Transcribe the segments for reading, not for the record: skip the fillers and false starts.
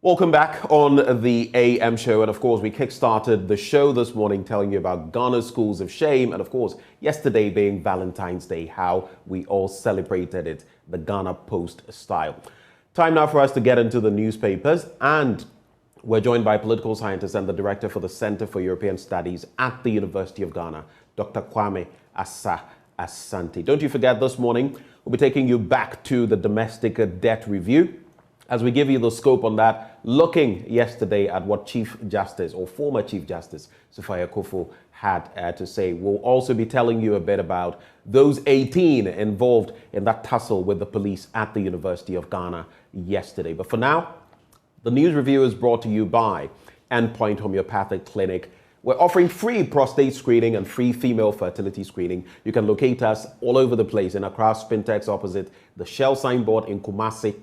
Welcome back on the AM show. And of course, we kick-started the show this morning telling you about Ghana's schools of shame. And of course, yesterday being Valentine's Day, how we all celebrated it, the Ghana Post style. Time now for us to get into the newspapers. And we're joined by political scientist and the director for the Center for European Studies at the University of Ghana, Dr. Kwame Asante. Don't you forget, this morning, we'll be taking you back to the domestic debt review, as we give you the scope on that, looking yesterday at what Chief Justice or former Chief Justice Sophia Akufo had to say. We'll also be telling you a bit about those 18 involved in that tussle with the police at the University of Ghana yesterday. But for now, the news review is brought to you by Endpoint Homeopathic Clinic. We're offering free prostate screening and free female fertility screening. You can locate us all over the place in Accra, Spintex opposite the Shell signboard in Kumasi,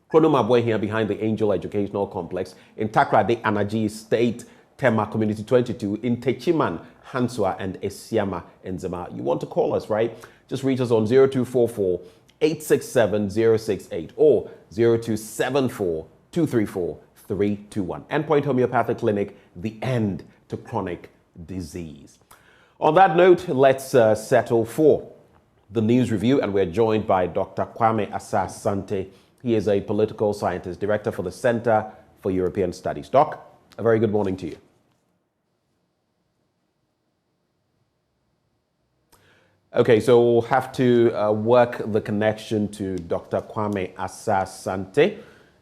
Chronomabwe here behind the Angel Educational Complex, in Takrade, Anaji State, Tema Community 22, in Techiman, Hansua, and Esiama in Zema. You want to call us, right? Just reach us on 0244 867 068 or 0274 234 321. Endpoint Homeopathic Clinic, the end to chronic disease. On that note, let's settle for the news review, and we're joined by Dr. Kwame Asante. He is a political scientist, director for the Center for European Studies. Doc, a very good morning to you. Okay, so we'll have to work the connection to Dr. Kwame Asante.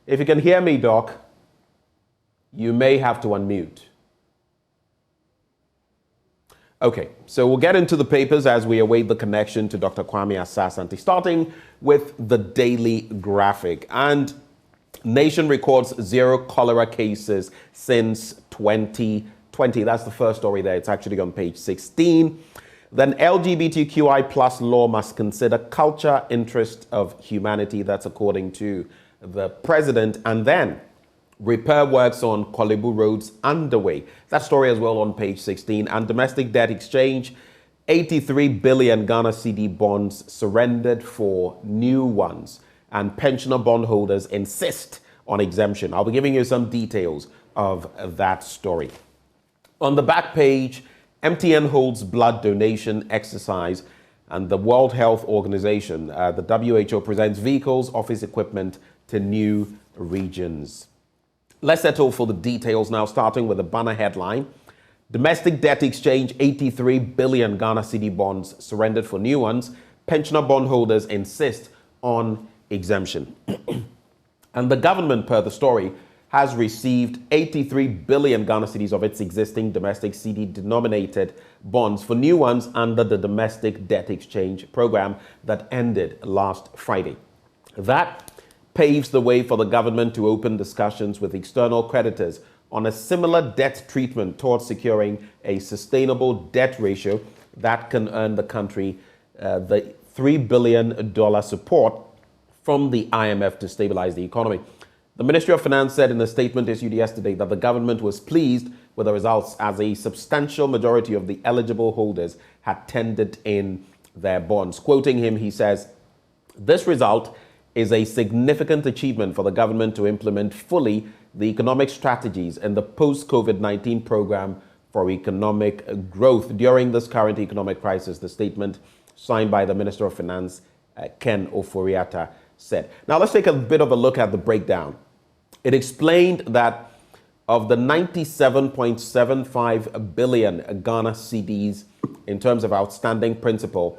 If you can hear me, Doc, you may have to unmute. Okay, so we'll get into the papers as we await the connection to Dr. Kwame Asante, starting with the Daily Graphic. And nation records 0 cholera cases since 2020. That's the first story there. It's actually on page 16. Then LGBTQI plus law must consider culture, interest of humanity. That's according to the president. And then repair works on Kolebu roads underway. That story as well on page 16. And domestic debt exchange, 83 billion Ghana CD bonds surrendered for new ones. And pensioner bondholders insist on exemption. I'll be giving you some details of that story. On the back page, MTN holds blood donation exercise, and the World Health Organization, the WHO, presents vehicles, office equipment to new regions. Let's settle for the details now, starting with the banner headline. Domestic debt exchange, 83 billion Ghana CD bonds surrendered for new ones. Pensioner bondholders insist on exemption. And the government, per the story, has received 83 billion Ghana cedis of its existing domestic CD denominated bonds for new ones under the domestic debt exchange program that ended last Friday. That paves the way for the government to open discussions with external creditors on a similar debt treatment towards securing a sustainable debt ratio that can earn the country the $3 billion support from the IMF to stabilize the economy. The Ministry of Finance said in a statement issued yesterday that the government was pleased with the results, as a substantial majority of the eligible holders had tendered in their bonds. Quoting him, he says, "This result is a significant achievement for the government to implement fully the economic strategies in the post-COVID-19 program for economic growth during this current economic crisis," the statement signed by the Minister of Finance, Ken Ofori-Atta, said. Now let's take a bit of a look at the breakdown. It explained that of the 97.75 billion Ghana cedis in terms of outstanding principal,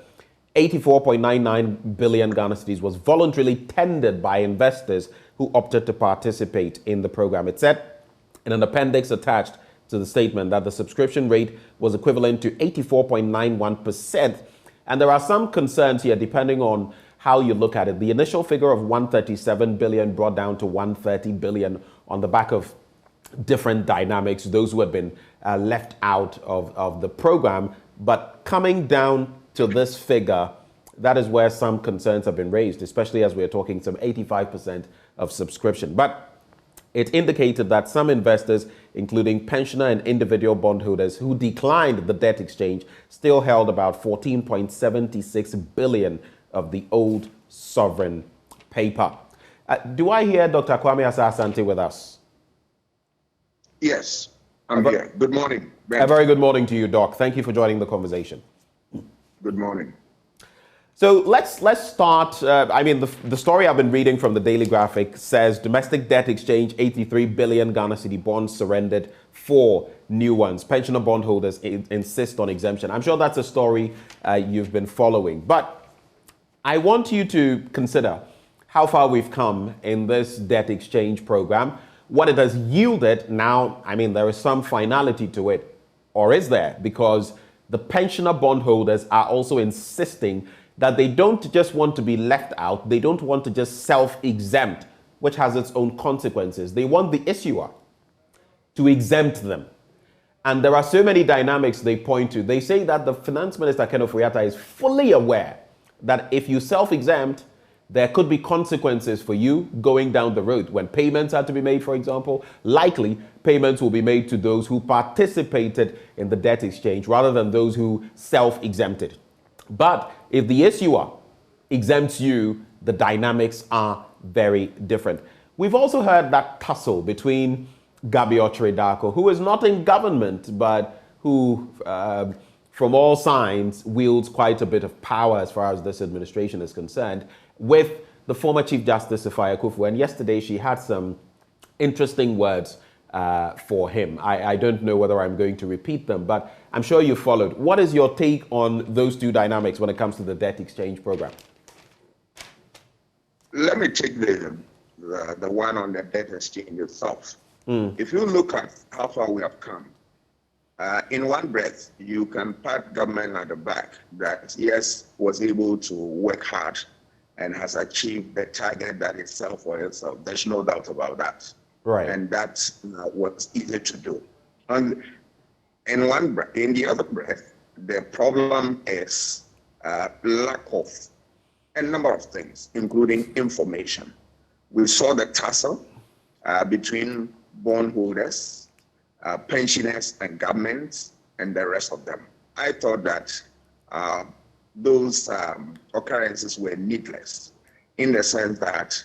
84.99 billion Ghana cedis was voluntarily tendered by investors who opted to participate in the program. It said in an appendix attached to the statement that the subscription rate was equivalent to 84.91%. And there are some concerns here depending on how you look at it. The initial figure of 137 billion brought down to 130 billion on the back of different dynamics, those who had been left out of the program. But coming down to this figure, that is where some concerns have been raised, especially as we're talking some 85% of subscription. But it indicated that some investors, including pensioner and individual bondholders who declined the debt exchange, still held about 14.76 billion of the old sovereign paper. Do I hear Dr. Kwame Asante with us? Yes, I'm here. Good morning, Ben. A very good morning to you, Doc. Thank you for joining the conversation. Good morning. So let's start. The story I've been reading from the Daily Graphic says domestic debt exchange 83 billion Ghana cedi bonds surrendered, 4 new ones. Pensioner bondholders insist on exemption. I'm sure that's a story you've been following. But I want you to consider how far we've come in this debt exchange program, what it has yielded. Now, there is some finality to it, or is there? Because the pensioner bondholders are also insisting that they don't just want to be left out, they don't want to just self-exempt, which has its own consequences. They want the issuer to exempt them. And there are so many dynamics they point to. They say that the Finance Minister, Ken Ofori-Atta, is fully aware that if you self-exempt, there could be consequences for you going down the road. When payments are to be made, for example, likely payments will be made to those who participated in the debt exchange rather than those who self-exempted. But if the issuer exempts you, the dynamics are very different. We've also heard that tussle between Gabi Okyere-Darko, who is not in government, but who, from all signs, wields quite a bit of power as far as this administration is concerned, with the former Chief Justice Sifai Akuffo. And yesterday she had some interesting words for him. I don't know whether I'm going to repeat them, but I'm sure you followed. What is your take on those two dynamics when it comes to the debt exchange program? Let me take the one on the debt exchange itself. If you look at how far we have come, in one breath, you can pat government at the back that, yes, was able to work hard and has achieved the target that it set for itself. There's no doubt about that. Right. And that's what's easy to do. And in the other breath, the problem is lack of a number of things, including information. We saw the tussle between bondholders, pensioners, and governments, and the rest of them. I thought that those occurrences were needless, in the sense that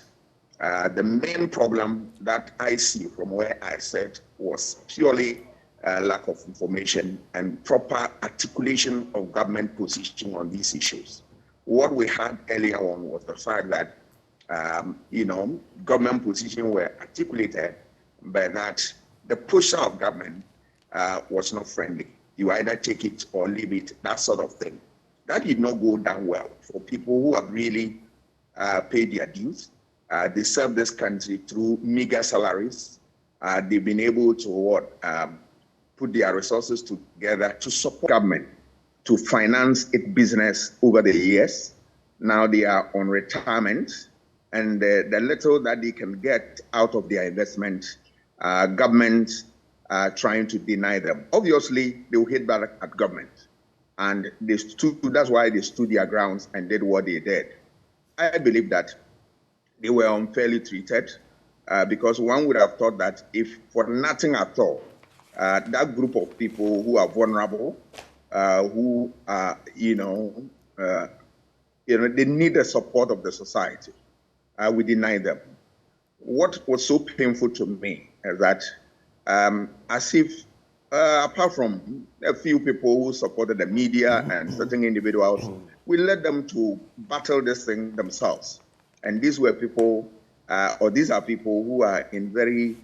the main problem that I see from where I said was purely lack of information and proper articulation of government position on these issues. What we had earlier on was the fact that, government position were articulated, but that the push of government was not friendly. You either take it or leave it, that sort of thing. That did not go down well for people who have really paid their dues. They serve this country through meager salaries. They've been able to put their resources together to support government to finance its business over the years. Now they are on retirement, and the little that they can get out of their investment, government trying to deny them. Obviously, they will hit back at government, and that's why they stood their grounds and did what they did. I believe that they were unfairly treated because one would have thought that if for nothing at all, that group of people who are vulnerable, who are, they need the support of the society, we deny them. What was so painful to me is that as if, apart from a few people who supported the media and certain individuals, we let them to battle this thing themselves. And these were people, these are people who are in very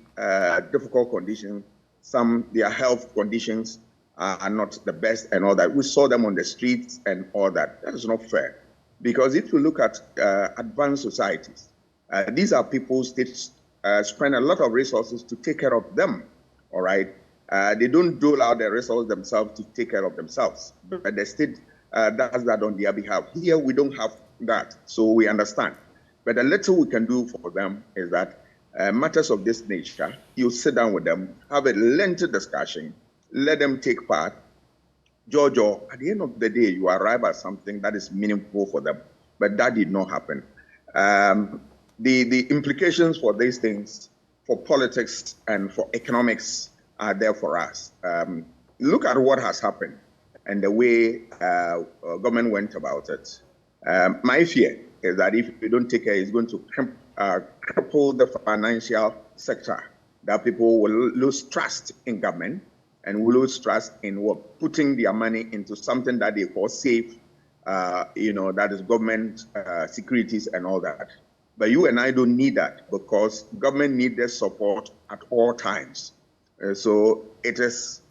difficult conditions. Some, their health conditions are not the best and all that. We saw them on the streets and all that. That is not fair. Because if you look at advanced societies, these are people states spend a lot of resources to take care of them, all right? They don't dole out the resources themselves to take care of themselves, but the state does that on their behalf. Here, we don't have that, so we understand. But the little we can do for them is that matters of this nature, you sit down with them, have a lengthy discussion, let them take part. Jojo, at the end of the day, you arrive at something that is meaningful for them, but that did not happen. The implications for these things, for politics and for economics, are there for us. Look at what has happened and the way government went about it. My fear is that if we don't take care, it's going to cripple the financial sector, that people will lose trust in government and will lose trust in what putting their money into something that they call safe, that is government securities and all that. But you and I don't need that because government needs their support at all times. So it is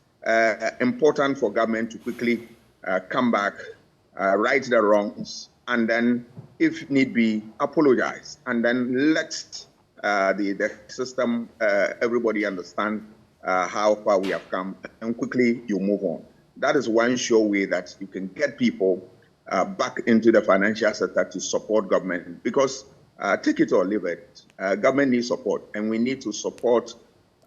important for government to quickly come back, right the wrongs, and then, if need be, apologize, and then let the system, everybody understand how far we have come, and quickly you move on. That is one sure way that you can get people back into the financial sector to support government, because take it or leave it, government needs support, and we need to support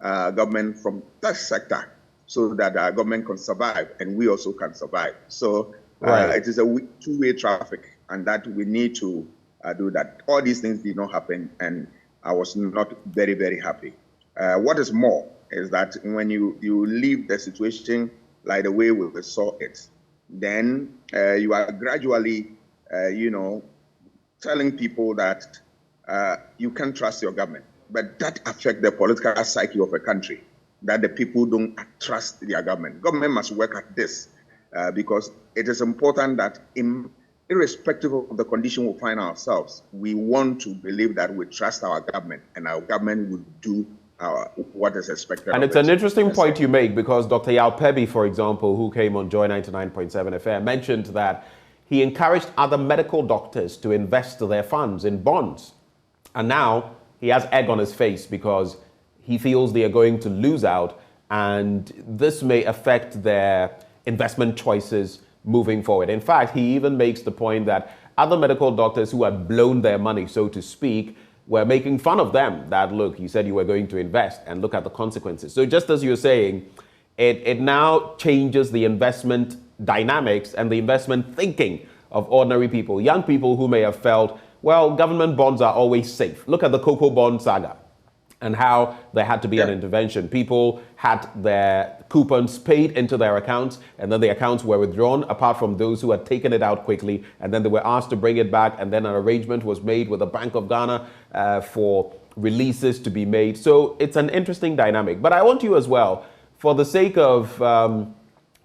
government from that sector so that our government can survive and we also can survive. So it is a two-way traffic, and that we need to do that. All these things did not happen, and I was not very, very happy. What is more is that when you leave the situation like the way we saw it, then you are gradually, telling people that you can't trust your government. But that affects the political psyche of a country, that the people don't trust their government. Government must work at this because it is important that irrespective of the condition we find ourselves, we want to believe that we trust our government and our government will do what is expected. And it's an interesting point you make, because Dr. Yao Pebi, for example, who came on Joy 99.7 FM, mentioned that he encouraged other medical doctors to invest their funds in bonds. And now he has egg on his face because he feels they are going to lose out, and this may affect their investment choices moving forward. In fact, he even makes the point that other medical doctors who had blown their money, so to speak, were making fun of them, that, look, you said you were going to invest and look at the consequences. So just as you're saying, it now changes the investment dynamics and the investment thinking of ordinary people, young people who may have felt, well, government bonds are always safe. Look at the cocoa bond saga and how there had to be an intervention. People had their coupons paid into their accounts, and then the accounts were withdrawn, apart from those who had taken it out quickly, and then they were asked to bring it back, and then an arrangement was made with the Bank of Ghana for releases to be made. So it's an interesting dynamic. But I want you as well, for the sake of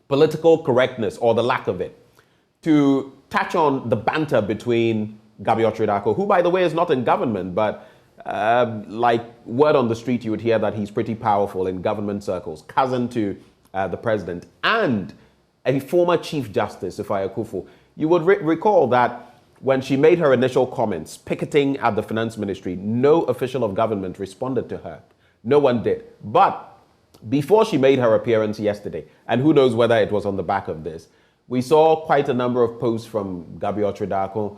political correctness, or the lack of it, to touch on the banter between Gabi Otredako, who, by the way, is not in government, but like word on the street, you would hear that he's pretty powerful in government circles, cousin to the president, and a former Chief Justice, Sufaya Kufu. You would recall that when she made her initial comments, picketing at the Finance Ministry, no official of government responded to her. No one did. But before she made her appearance yesterday, and who knows whether it was on the back of this, we saw quite a number of posts from Gabi Otredako,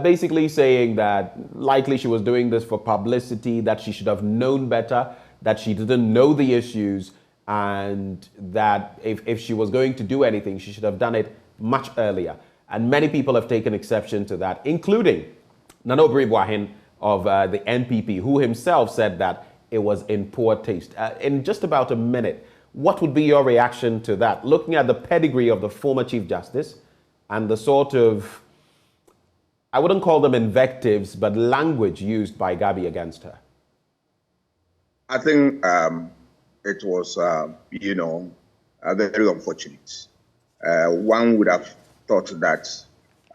basically saying that likely she was doing this for publicity, that she should have known better, that she didn't know the issues, and that if she was going to do anything, she should have done it much earlier. And many people have taken exception to that, including Nana Obiri of the NPP, who himself said that it was in poor taste. In just about a minute, what would be your reaction to that? Looking at the pedigree of the former Chief Justice and the sort of, I wouldn't call them invectives, but language used by Gabi against her. I think it was, very unfortunate. One would have thought that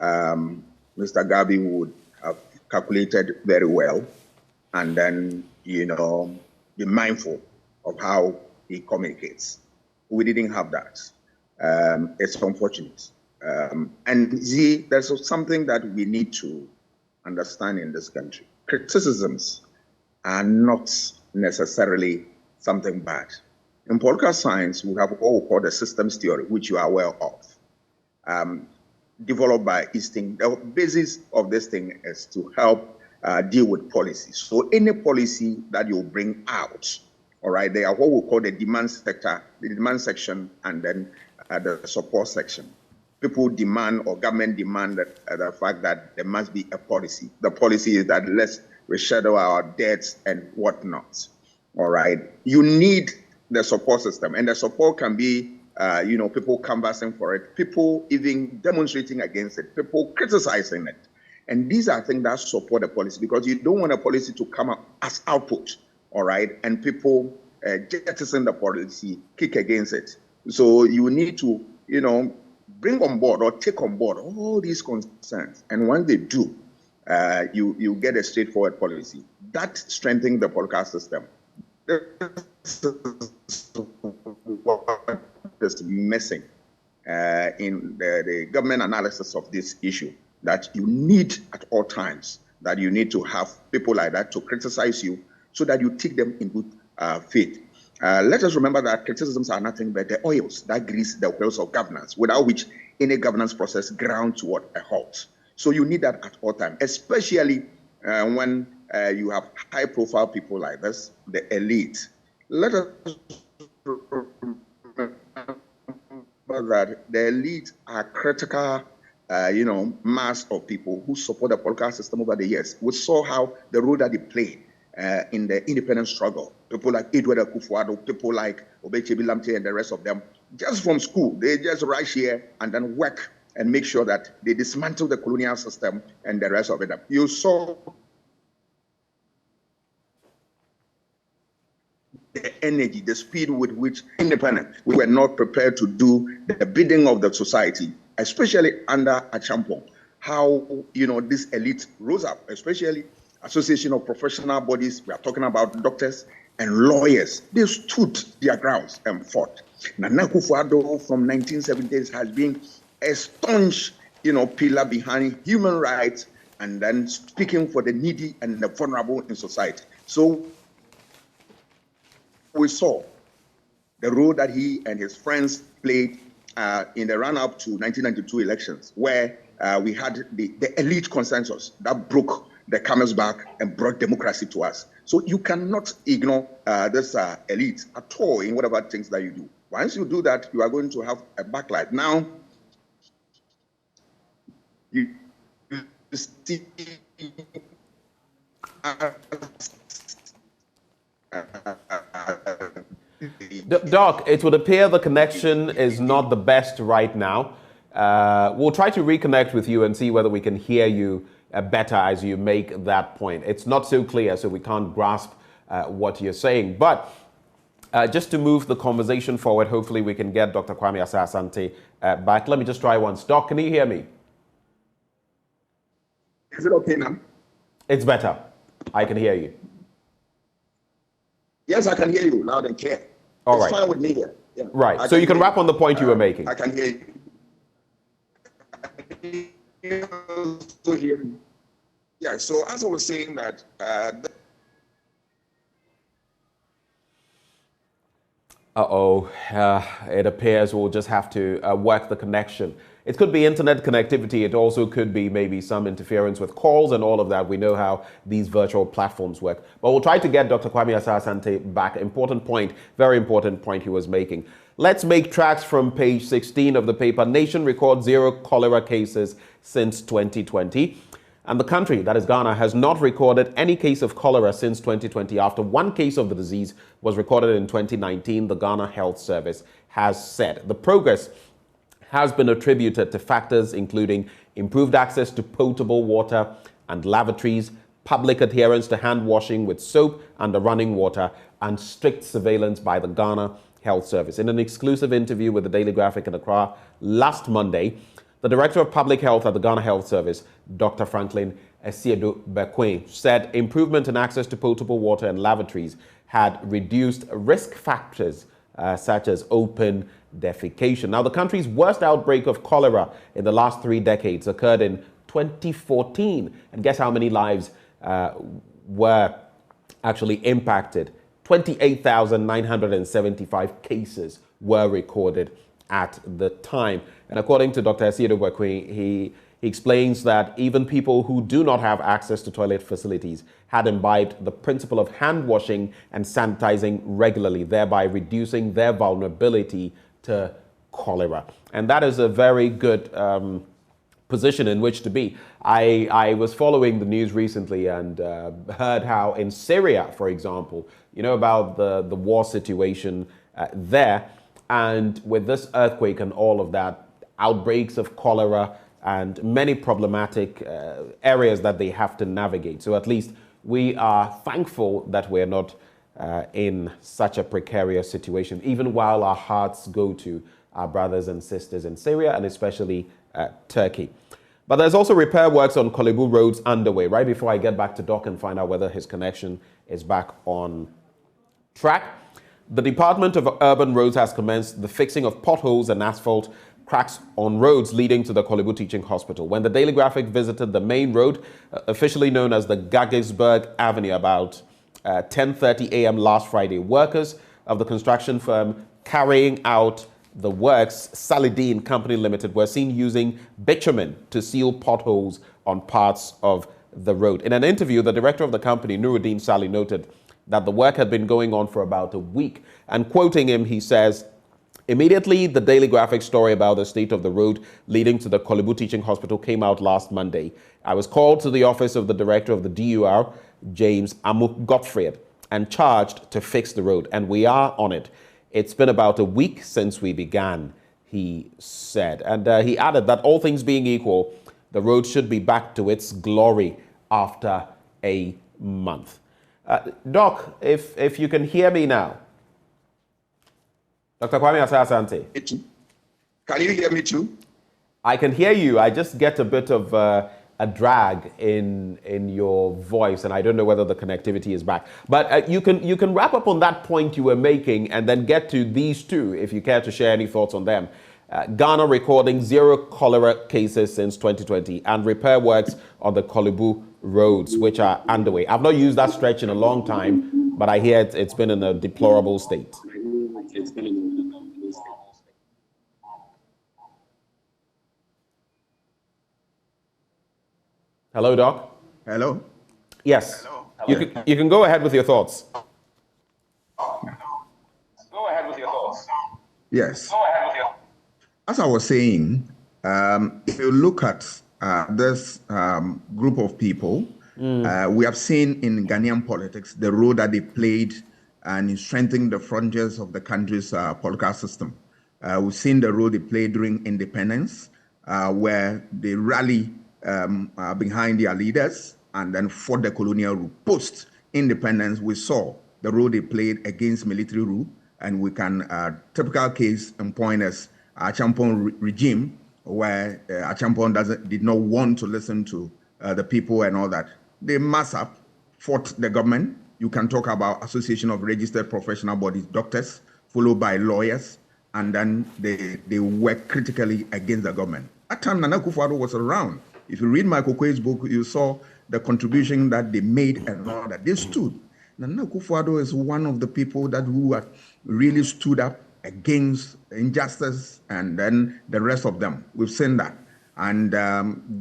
Mr. Gabi would have calculated very well and then, be mindful of how he communicates. We didn't have that. It's unfortunate. And see, there's something that we need to understand in this country. Criticisms are not necessarily something bad. In political science, we have what we call the systems theory, which you are aware of, developed by Easton. The basis of this thing is to help deal with policies. So any policy that you bring out, all right, they are what we call the demand sector, the demand section, and then the support section. People demand, or government demand, the fact that there must be a policy. The policy is that let's reschedule our debts and whatnot. All right. You need the support system, and the support can be, people canvassing for it, people even demonstrating against it, people criticizing it. And these are things that support the policy, because you don't want a policy to come up as output all right, and people jettison the policy, kick against it. So you need to, bring on board or take on board all these concerns. And when they do, you get a straightforward policy. That strengthens the political system. This is what is missing in the government analysis of this issue, that you need at all times, that you need to have people like that to criticize you so that you take them in good faith. Let us remember that criticisms are nothing but the oils that grease the wheels of governance, without which any governance process grounds toward a halt. So you need that at all times, especially when you have high-profile people like this, the elite. Let us remember that the elite are critical, mass of people who support the political system over the years. We saw how the role that they played in the independence struggle. People like Edward Akufo-Addo, people like Obechebi Lamte and the rest of them, just from school, they just rush here and then work and make sure that they dismantle the colonial system and the rest of it. You saw the energy, the speed with which independent, we were not prepared to do the bidding of the society, especially under Achampong. How, this elite rose up, especially Association of Professional Bodies. We are talking about doctors and lawyers. They stood their grounds and fought. Nana Akufo-Addo from 1970s has been a staunch, pillar behind human rights and then speaking for the needy and the vulnerable in society. So we saw the role that he and his friends played in the run-up to 1992 elections, where we had the elite consensus that broke the camel's back and brought democracy to us. So you cannot ignore this elite at all in whatever things that you do. Once you do that, you are going to have a backlight. Now, you see Doc, it would appear the connection is not the best right now. We'll try to reconnect with you and see whether we can hear you better as you make that point. It's not so clear, so we can't grasp what you're saying. But just to move the conversation forward, hopefully we can get Dr. Kwame Asah-Asante back. Let me just try once. Doc, can you hear me? Is it okay now? It's better. I can hear you. Yes, I can hear you loud and clear. All it's right. Fine with me here. Yeah. Right. So you can wrap on the point you were making. I can hear you. Yeah, so as I was saying that it appears we'll just have to work the connection. It could be internet connectivity. It also could be maybe some interference with calls and all of that. We know how these virtual platforms work. But we'll try to get Dr. Kwame Asah-Asante back. Important point, very important point he was making. Let's make tracks from page 16 of the paper. Nation records 0 cholera cases since 2020. And the country, that is Ghana, has not recorded any case of cholera since 2020. After one case of the disease was recorded in 2019, the Ghana Health Service has said. The progress has been attributed to factors including improved access to potable water and lavatories, public adherence to hand washing with soap and running water, and strict surveillance by the Ghana Health Service. In an exclusive interview with the Daily Graphic in Accra last Monday, the Director of Public Health at the Ghana Health Service, Dr. Franklin Esiedo-Bekwin, said improvement in access to potable water and lavatories had reduced risk factors such as open defecation. Now, the country's worst outbreak of cholera in the last 3 decades occurred in 2014. And guess how many lives were actually impacted? 28,975 cases were recorded at the time. And according to Dr. Esiedo-Bekwin, he explains that even people who do not have access to toilet facilities had imbibed the principle of hand washing and sanitizing regularly, thereby reducing their vulnerability to cholera. And that is a very good position in which to be. I was following the news recently and heard how in Syria, for example, about the war situation there, and with this earthquake and all of that, outbreaks of cholera and many problematic areas that they have to navigate. So at least we are thankful that we're not in such a precarious situation, even while our hearts go to our brothers and sisters in Syria and especially Turkey. But there's also repair works on Kolebu roads underway. Right before I get back to Doc and find out whether his connection is back on track, the Department of Urban Roads has commenced the fixing of potholes and asphalt cracks on roads leading to the Kolebu Teaching Hospital. When the Daily Graphic visited the main road, officially known as the Gaggisburg Avenue, about 10:30 a.m. last Friday, workers of the construction firm carrying out the works, Salidine Company Limited, were seen using bitumen to seal potholes on parts of the road. In an interview, the director of the company, Nuruddin Sali, noted that the work had been going on for about a week. And quoting him, he says, "Immediately, the Daily Graphic story about the state of the road leading to the Kolebu Teaching Hospital came out last Monday. I was called to the office of the director of the DUR, James Amuk Gottfried, and charged to fix the road, and we are on it. It's been about a week since we began," he said. And he added that all things being equal, the road should be back to its glory after a month. Doc, if you can hear me now. Dr. Kwame Asasante. Can you hear me too? I can hear you. I just get a bit of a drag in your voice, and I don't know whether the connectivity is back. But you can wrap up on that point you were making and then get to these two, if you care to share any thoughts on them. Ghana recording 0 cholera cases since 2020 and repair works on the Kolebu roads, which are underway. I've not used that stretch in a long time, but I hear it's been in a deplorable state. Hello, Doc. Hello. Yes. Hello. You can go ahead with your thoughts. Go ahead with your thoughts. Yes. Go ahead with your. As I was saying, if you look at this group of people, we have seen in Ghanaian politics the role that they played in strengthening the frontiers of the country's political system. We've seen the role they played during independence, where they rally behind their leaders and then fought the colonial rule. Post-independence, we saw the role they played against military rule, and we can, typical case and point as Achampon regime, where Achampon did not want to listen to the people and all that. They mass up, fought the government. You can talk about Association of Registered Professional Bodies, doctors, followed by lawyers, and then they work critically against the government. At time, Nana Akufo-Addo was around. If you read Michael Quay's book, you saw the contribution that they made and all that. They stood. Nana Akufo-Addo is one of the people who had really stood up against injustice, and then the rest of them. We've seen that. And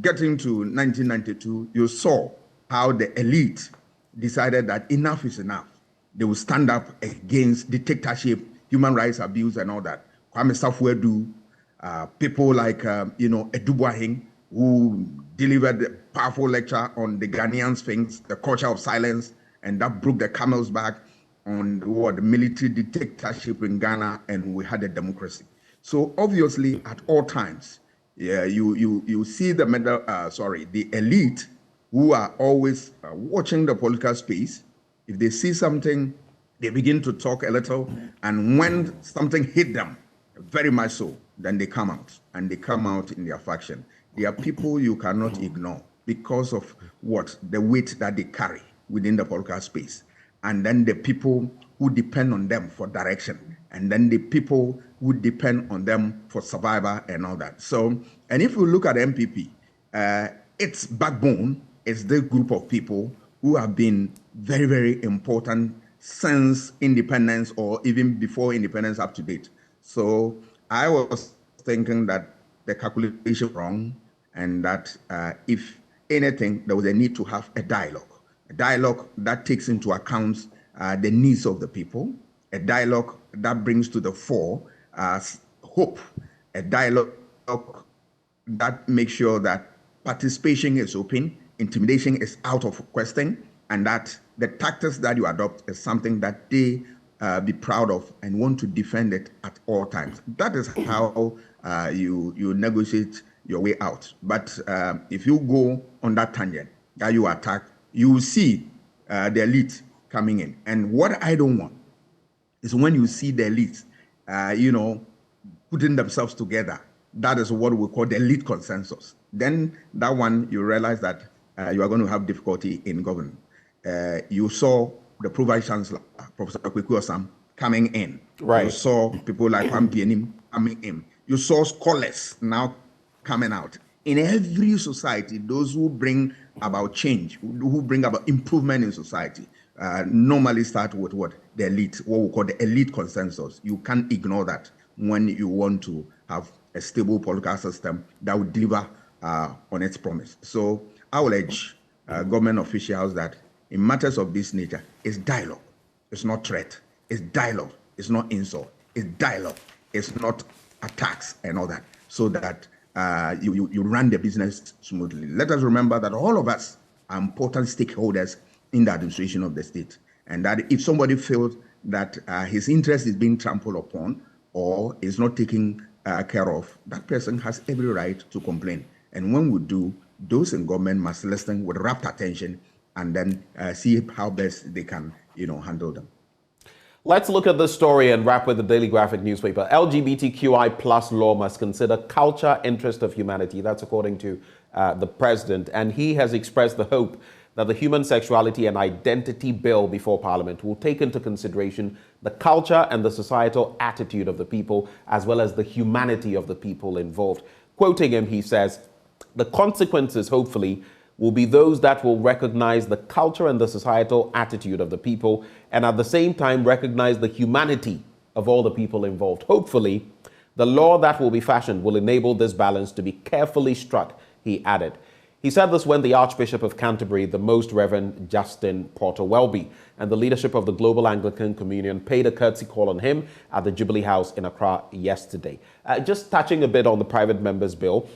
getting to 1992, you saw how the elite decided that enough is enough. They will stand up against dictatorship, human rights abuse, and all that. Kwame Safo-Edu, people like Edubuahing, who delivered a powerful lecture on the Ghanaian Sphinx, the culture of silence, and that broke the camel's back on the military dictatorship in Ghana, and we had a democracy. So obviously, at all times, you see the elite who are always watching the political space. If they see something, they begin to talk a little, and when something hit them, very much so, then they come out, and they come out in their faction. They are people you cannot ignore because of the weight that they carry within the political space. And then the people who depend on them for direction, and then the people who depend on them for survival and all that. So, and if you look at MPP, its backbone is the group of people who have been very, very important since independence or even before independence up to date. So I was thinking that the calculation was wrong, and that if anything, there was a need to have a dialogue that takes into account the needs of the people, a dialogue that brings to the fore hope, a dialogue that makes sure that participation is open, intimidation is out of question, and that the tactics that you adopt is something that they be proud of and want to defend it at all times. That is how you negotiate your way out. But if you go on that tangent that you attack, you will see the elite coming in. And what I don't want is when you see the elites, putting themselves together. That is what we call the elite consensus. Then that one, you realize that you are going to have difficulty in governing. You saw the Pro-Vice Chancellor, Professor Kweku Osam, coming in. Right. You saw people like Pampianim coming in. You saw scholars now coming out. In every society, those who bring about change, who bring about improvement in society, normally start with what? The elite, what we call the elite consensus. You can't ignore that when you want to have a stable political system that will deliver on its promise. So I will urge government officials that in matters of this nature, it's dialogue. It's not threat. It's dialogue. It's not insult. It's dialogue. It's not attacks and all that. So that you run the business smoothly. Let us remember that all of us are important stakeholders in the administration of the state. And that if somebody feels that his interest is being trampled upon or is not taken care of, that person has every right to complain. And when we do, those in government must listen with rapt attention and then see how best they can, handle them. Let's look at this story and wrap with the Daily Graphic newspaper. LGBTQI plus law must consider culture interest of humanity. That's according to the president. And he has expressed the hope that the Human Sexuality and Identity Bill before Parliament will take into consideration the culture and the societal attitude of the people, as well as the humanity of the people involved. Quoting him, he says, the consequences, hopefully, will be those that will recognize the culture and the societal attitude of the people, and at the same time recognize the humanity of all the people involved. Hopefully, the law that will be fashioned will enable this balance to be carefully struck, he added. He said this when the Archbishop of Canterbury, the Most Reverend Justin Porter Welby, and the leadership of the Global Anglican Communion paid a courtesy call on him at the Jubilee House in Accra yesterday. Just touching a bit on the private members' bill,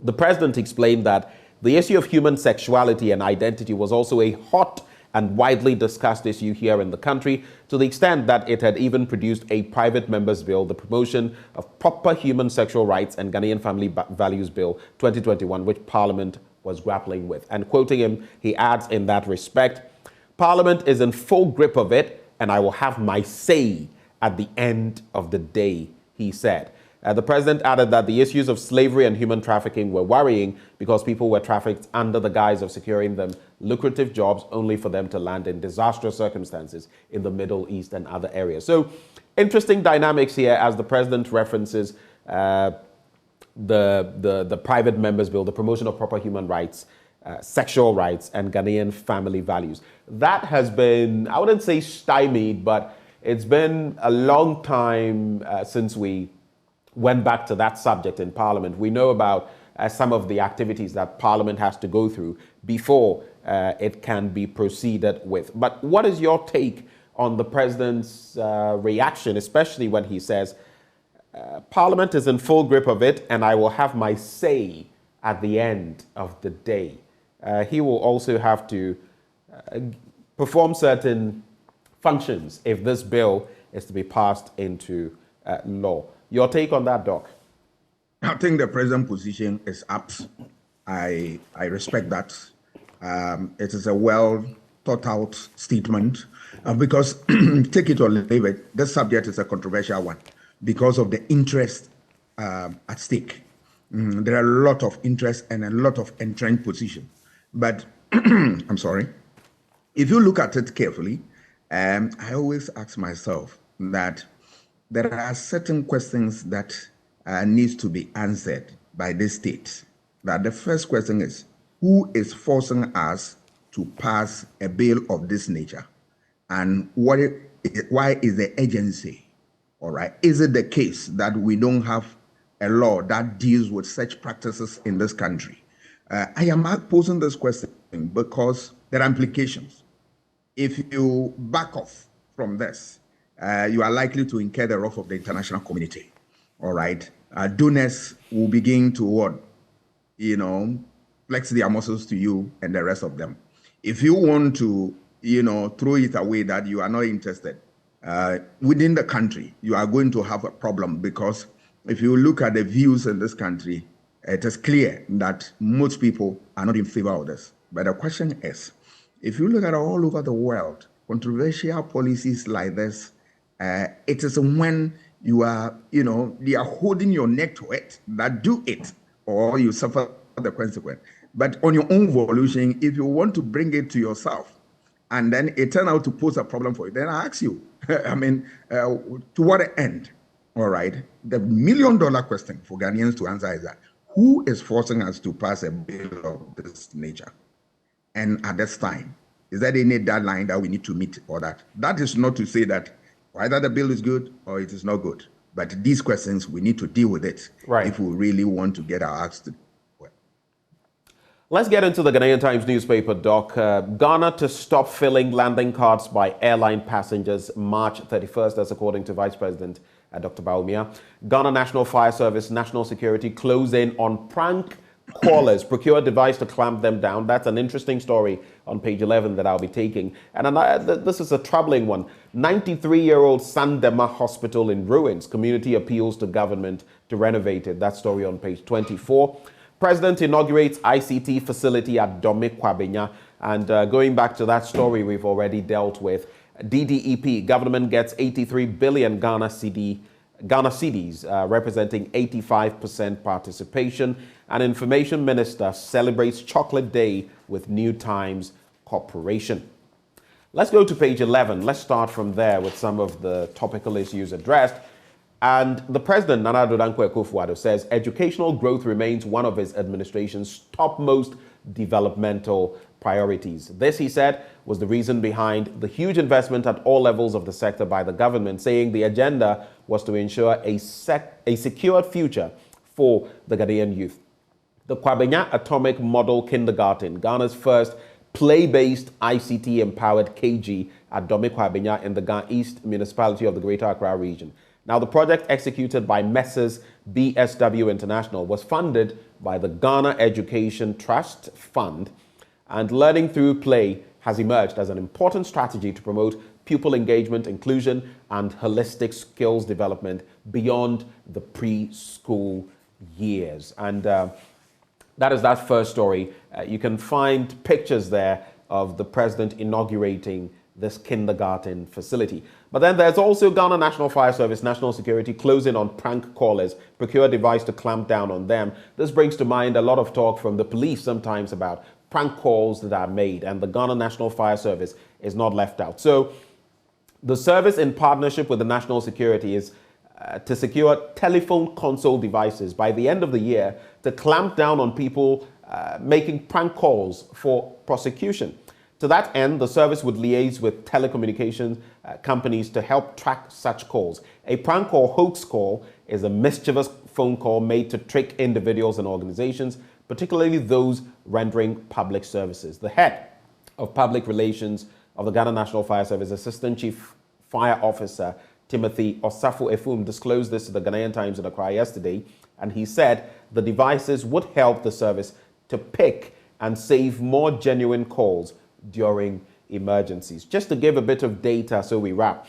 the president explained that the issue of human sexuality and identity was also a hot and widely discussed issue here in the country, to the extent that it had even produced a private members' bill, the Promotion of Proper Human Sexual Rights and Ghanaian Family Values Bill 2021, which Parliament was grappling with. And quoting him, he adds in that respect, Parliament is in full grip of it, and I will have my say at the end of the day, he said. The president added that the issues of slavery and human trafficking were worrying because people were trafficked under the guise of securing them lucrative jobs only for them to land in disastrous circumstances in the Middle East and other areas. So interesting dynamics here as the president references the private members' bill, the promotion of proper human rights, sexual rights, and Ghanaian family values. That has been, I wouldn't say stymied, but it's been a long time since we went back to that subject in Parliament. We know about some of the activities that Parliament has to go through before it can be proceeded with. But what is your take on the president's reaction, especially when he says, Parliament is in full grip of it and I will have my say at the end of the day? He will also have to perform certain functions if this bill is to be passed into law. Your take on that, Doc? I think the president's position is apt. I respect that. It is a well thought out statement because take it or leave it, this subject is a controversial one because of the interest at stake. There are a lot of interest and a lot of entrenched position. But I'm sorry, if you look at it carefully, I always ask myself that there are certain questions that needs to be answered by this state. That the first question is, who is forcing us to pass a bill of this nature? And why is the agency? All right. Is it the case that we don't have a law that deals with such practices in this country? I am posing this question because there are implications. If you back off from this, you are likely to incur the wrath of the international community. All right. Donors will begin to flex their muscles to you and the rest of them. If you want to, throw it away that you are not interested, within the country, you are going to have a problem because if you look at the views in this country, it is clear that most people are not in favor of this. But the question is, if you look at all over the world, controversial policies like this, it is when you are, they are holding your neck to it that do it, or you suffer the consequence. But on your own volition, if you want to bring it to yourself, and then it turned out to pose a problem for you, then I ask you, I mean, to what end? All right. The million-dollar question for Ghanaians to answer is that who is forcing us to pass a bill of this nature? And at this time, is there any deadline that we need to meet or that? That is not to say that either the bill is good or it is not good. But these questions, we need to deal with it if we really want to get our acts to well. Let's get into the Ghanaian Times newspaper, Doc. Ghana to stop filling landing cards by airline passengers March 31st, that's according to Vice President Dr. Bawumia. Ghana National Fire Service, National Security close in on prank callers, procure a device to clamp them down. That's an interesting story on page 11 that I'll be taking. And this is a troubling one. 93-year-old Sandema Hospital in ruins. Community appeals to government to renovate it. That story on page 24. President inaugurates ICT facility at Dome Kwabenya. And going back to that story we've already dealt with, DDEP, government gets 83 billion Ghana cedis, representing 85% participation. And Information Minister celebrates Chocolate Day with New Times Corporation. Let's go to page 11. Let's start from there with some of the topical issues addressed. And the President, Nana Addo Dankwa Akufo-Addo, says educational growth remains one of his administration's topmost developmental priorities. This, he said, was the reason behind the huge investment at all levels of the sector by the government, saying the agenda was to ensure a secured future for the Ghanaian youth. The Kwabenya Atomic Model Kindergarten, Ghana's first play-based ICT-empowered KG at Dome Kwabenya in the Ghana East municipality of the Greater Accra region. Now, the project executed by Messrs. BSW International was funded by the Ghana Education Trust Fund, and learning through play has emerged as an important strategy to promote pupil engagement, inclusion, and holistic skills development beyond the preschool years. And that is that first story. You can find pictures there of the president inaugurating this kindergarten facility. But then there's also Ghana National Fire Service, National Security closing on prank callers, procure a device to clamp down on them. This brings to mind a lot of talk from the police sometimes about prank calls that are made, and the Ghana National Fire Service is not left out. So the service, in partnership with the National Security, is to secure telephone console devices by the end of the year to clamp down on people making prank calls for prosecution. To that end, the service would liaise with telecommunications companies to help track such calls. A prank or hoax call is a mischievous phone call made to trick individuals and organizations, particularly those rendering public services. The head of public relations of the Ghana National Fire Service, Assistant Chief Fire Officer Timothy Osafo Efum, disclosed this to the Ghanaian Times in Accra yesterday, and he said the devices would help the service to pick and save more genuine calls during emergencies. Just to give a bit of data so we wrap,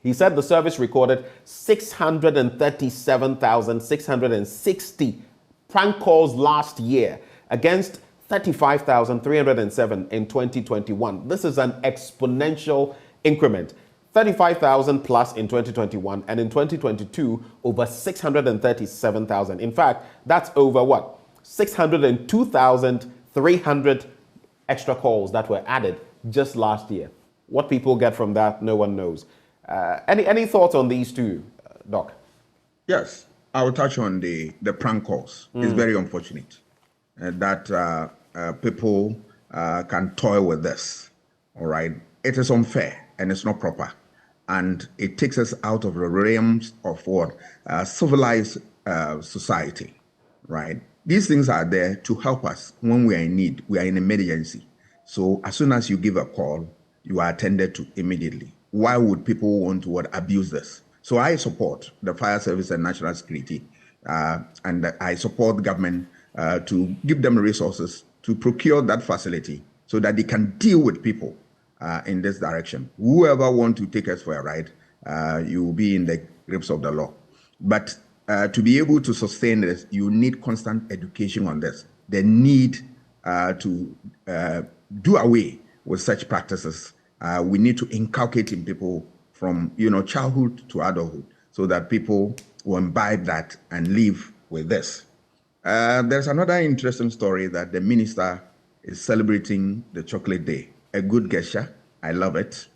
he said the service recorded 637,660 prank calls last year against 35,307 in 2021. This is an exponential increment. 35,000 plus in 2021, and in 2022, over 637,000. In fact, that's over what? 602,300 extra calls that were added just last year. What people get from that, no one knows. Any thoughts on these two, Doc? Yes, I will touch on the prank calls. It's very unfortunate that people can toy with this. All right, it is unfair and it's not proper, and it takes us out of the realms of what civilized society. Right. These things are there to help us when we are in need, we are in emergency. So as soon as you give a call, you are attended to immediately. Why would people want to abuse this? So I support the fire service and national security, and I support the government to give them resources to procure that facility so that they can deal with people in this direction. Whoever wants to take us for a ride, you will be in the grips of the law. But to be able to sustain this, you need constant education on this. The need to do away with such practices we need to inculcate in people from childhood to adulthood, so that people will imbibe that and live with this. There's another interesting story that the minister is celebrating the Chocolate Day. A good gesture. I love it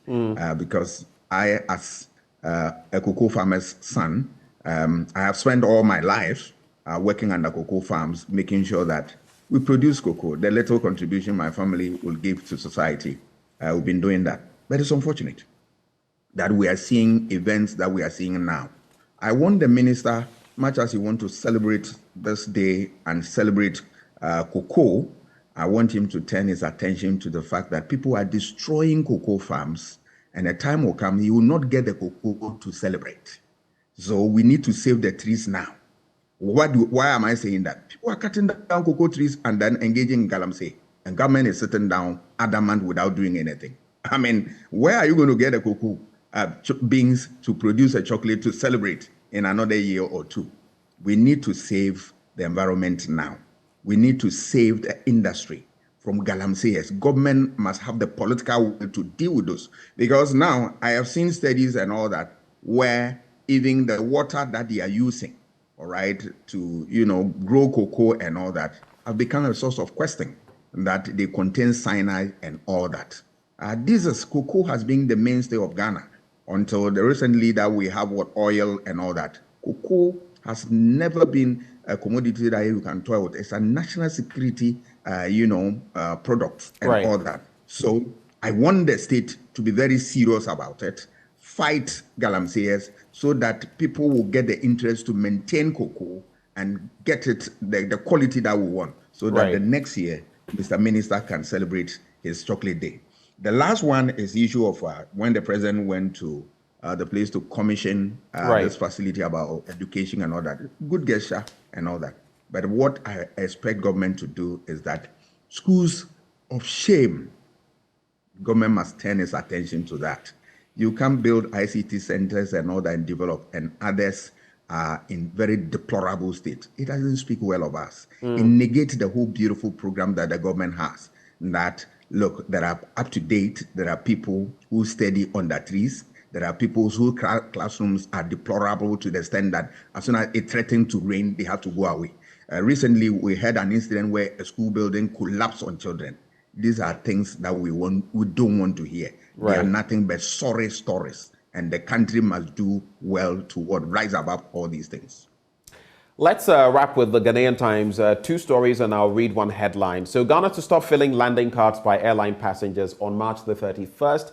because I, as a cocoa farmer's son, I have spent all my life working under cocoa farms, making sure that we produce cocoa. The little contribution my family will give to society, we've been doing that. But it's unfortunate that we are seeing events that we are seeing now. I want the minister, much as you want to celebrate this day and celebrate cocoa, I want him to turn his attention to the fact that people are destroying cocoa farms, and a time will come he will not get the cocoa to celebrate. So we need to save the trees now. Why am I saying that? People are cutting down cocoa trees and then engaging in galamsey, and government is sitting down adamant without doing anything. I mean, where are you going to get the cocoa beans to produce a chocolate to celebrate in another year or two? We need to save the environment now. We need to save the industry from galamseyers. Government must have the political will to deal with those, because now I have seen studies and all that where even the water that they are using, all right, to grow cocoa and all that, have become a source of question, that they contain cyanide and all that. Cocoa has been the mainstay of Ghana until recently that we have oil and all that. Cocoa has never been a commodity that you can toy with. It's a national security, product and all that. So I want the state to be very serious about it, fight galamseyers, so that people will get the interest to maintain cocoa and get it the quality that we want, so that the next year Mr. Minister can celebrate his Chocolate Day. The last one is the issue of when the president went to the place to commission this facility about education and all that. Good gesture and all that. But what I expect government to do is that schools of shame, government must turn its attention to that. You can't build ICT centers and all that and develop, and others are in very deplorable state. It doesn't speak well of us. It negates the whole beautiful program that the government has. That, look, there are up to date, there are people who study under trees, there are people whose classrooms are deplorable to the extent that as soon as it threatens to rain, they have to go away. Recently, we had an incident where a school building collapsed on children. These are things that we don't want to hear. They are nothing but sorry stories. And the country must do well to rise above all these things. Let's wrap with the Ghanaian Times. Two stories, and I'll read one headline. So, Ghana to stop filling landing cards by airline passengers on March the 31st.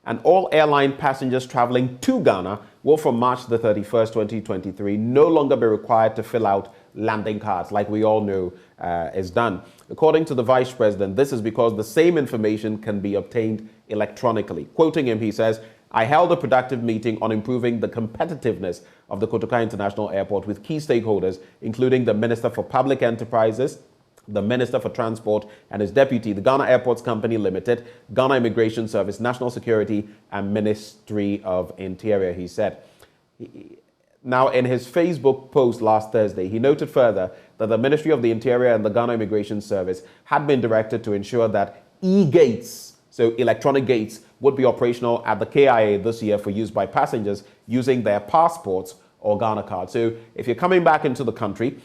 And all airline passengers traveling to Ghana will, from March the 31st, 2023, no longer be required to fill out landing cards, like we all know is done. According to the Vice President, this is because the same information can be obtained electronically. Quoting him, he says, "I held a productive meeting on improving the competitiveness of the Kotoka International Airport with key stakeholders, including the Minister for Public Enterprises, the Minister for Transport and his deputy, the Ghana Airports Company Limited, Ghana Immigration Service, National Security and Ministry of Interior," he said. Now, in his Facebook post last Thursday, he noted further that the Ministry of the Interior and the Ghana Immigration Service had been directed to ensure that e-gates, so electronic gates, would be operational at the KIA this year for use by passengers using their passports or Ghana cards. So if you're coming back into the country,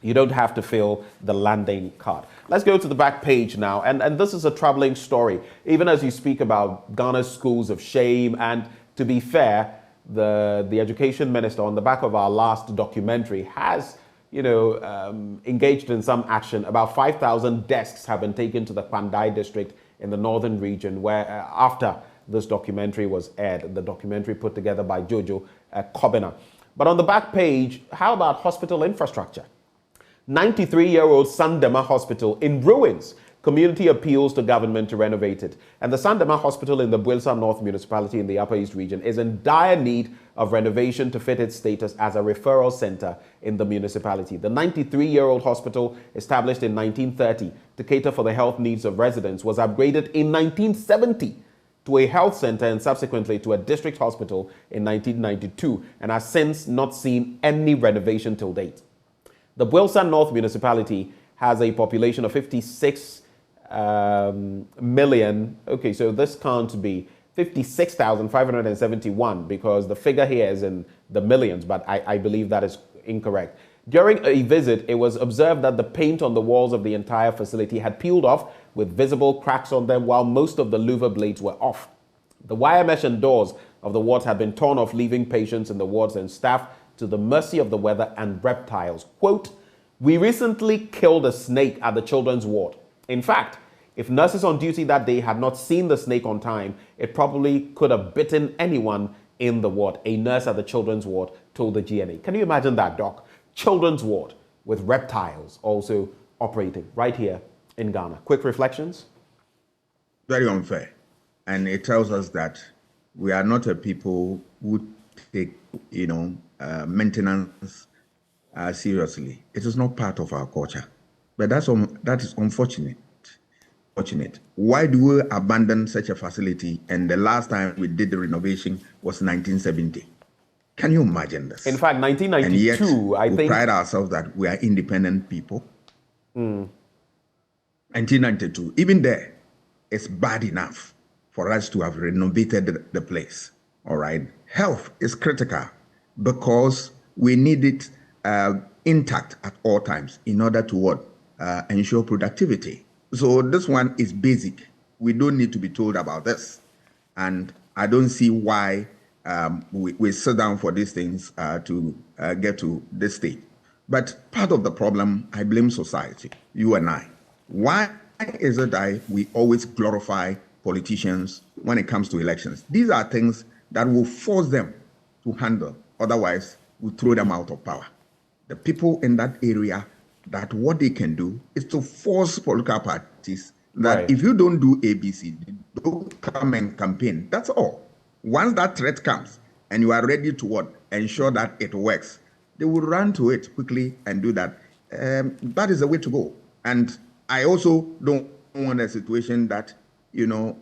you don't have to fill the landing card. Let's go to the back page now. And this is a troubling story, even as you speak about Ghana's schools of shame. And to be fair, the education minister, on the back of our last documentary, has engaged in some action. About 5,000 desks have been taken to the Pandai district in the northern region, where after this documentary was aired, the documentary put together by Jojo Kobina. But on the back page, how about hospital infrastructure? 93-year-old Sandema Hospital in ruins. Community appeals to government to renovate it. And the Sandema Hospital in the Builsa North Municipality in the Upper East region is in dire need of renovation to fit its status as a referral center in the municipality. The 93-year-old hospital, established in 1930 to cater for the health needs of residents, was upgraded in 1970 to a health center and subsequently to a district hospital in 1992, and has since not seen any renovation till date. The Builsa North Municipality has a population of 56 million. Okay, so this can't be 56,571 because the figure here is in the millions, but I believe that is incorrect. During a visit, it was observed that the paint on the walls of the entire facility had peeled off with visible cracks on them, while most of the louver blades were off. The wire mesh and doors of the wards had been torn off, leaving patients in the wards and staff to the mercy of the weather and reptiles. Quote, "We recently killed a snake at the children's ward. In fact, if nurses on duty that day had not seen the snake on time, it probably could have bitten anyone in the ward," a nurse at the children's ward told the GNA. Can you imagine that, Doc? Children's ward with reptiles also operating right here in Ghana. Quick reflections? Very unfair. And it tells us that we are not a people who take, maintenance seriously. It is not part of our culture. But that is unfortunate. Why do we abandon such a facility? And the last time we did the renovation was 1970. Can you imagine this? In fact, 1992, and yet, I think. We pride ourselves that we are independent people. 1992, even there, it's bad enough for us to have renovated the place. All right. Health is critical because we need it intact at all times in order to ensure productivity. So this one is basic. We don't need to be told about this. And I don't see why we sit down for these things to get to this stage. But part of the problem, I blame society, you and I. Why is it that we always glorify politicians when it comes to elections? These are things that will force them to handle. Otherwise, we throw them out of power. The people in that area, that what they can do is to force political parties that right. If you don't do ABC, don't come and campaign. That's all. Once that threat comes and you are ready to ensure that it works, they will run to it quickly and do that. That is the way to go. And I also don't want a situation that,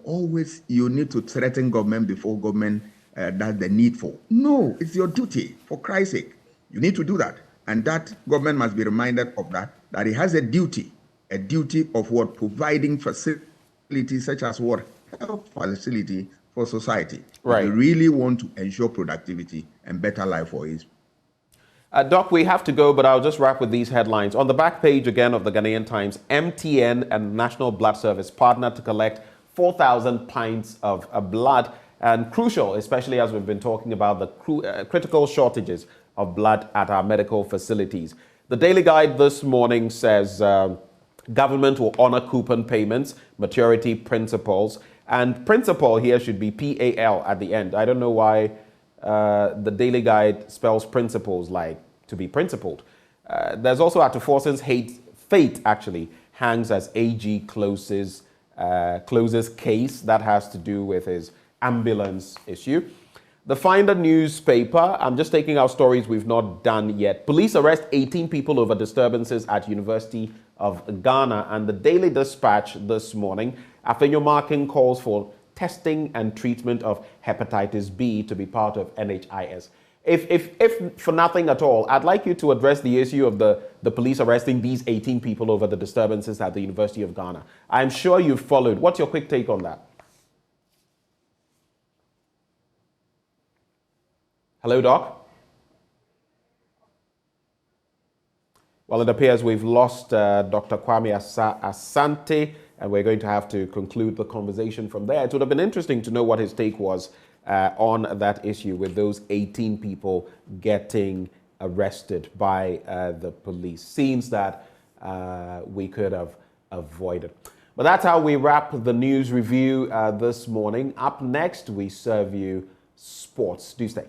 always you need to threaten government before government does the needful. No, it's your duty, for Christ's sake. You need to do that. And that government must be reminded of that it has a duty of providing facilities such as health facility for society. Right. We really want to ensure productivity and better life for his. Doc, we have to go, but I'll just wrap with these headlines. On the back page again of the Ghanaian Times, MTN and National Blood Service partnered to collect 4,000 pints of blood, and crucial, especially as we've been talking about the critical shortages of blood at our medical facilities. The Daily Guide this morning says government will honor coupon payments, maturity principles, and principle here should be PAL at the end. I don't know why the Daily Guide spells principles like to be principled. There's also Atufosin's fate actually hangs as AG closes case that has to do with his ambulance issue. The Finder newspaper, I'm just taking out stories we've not done yet. Police arrest 18 people over disturbances at University of Ghana. And the Daily Dispatch this morning, Afenyo Markin calls for testing and treatment of hepatitis B to be part of NHIS. If for nothing at all, I'd like you to address the issue of the police arresting these 18 people over the disturbances at the University of Ghana. I'm sure you've followed. What's your quick take on that? Hello, Doc? Well, it appears we've lost Dr. Kwame Asante, and we're going to have to conclude the conversation from there. It would have been interesting to know what his take was on that issue with those 18 people getting arrested by the police. Scenes that we could have avoided. But that's how we wrap the news review this morning. Up next, we serve you sports. Do stay.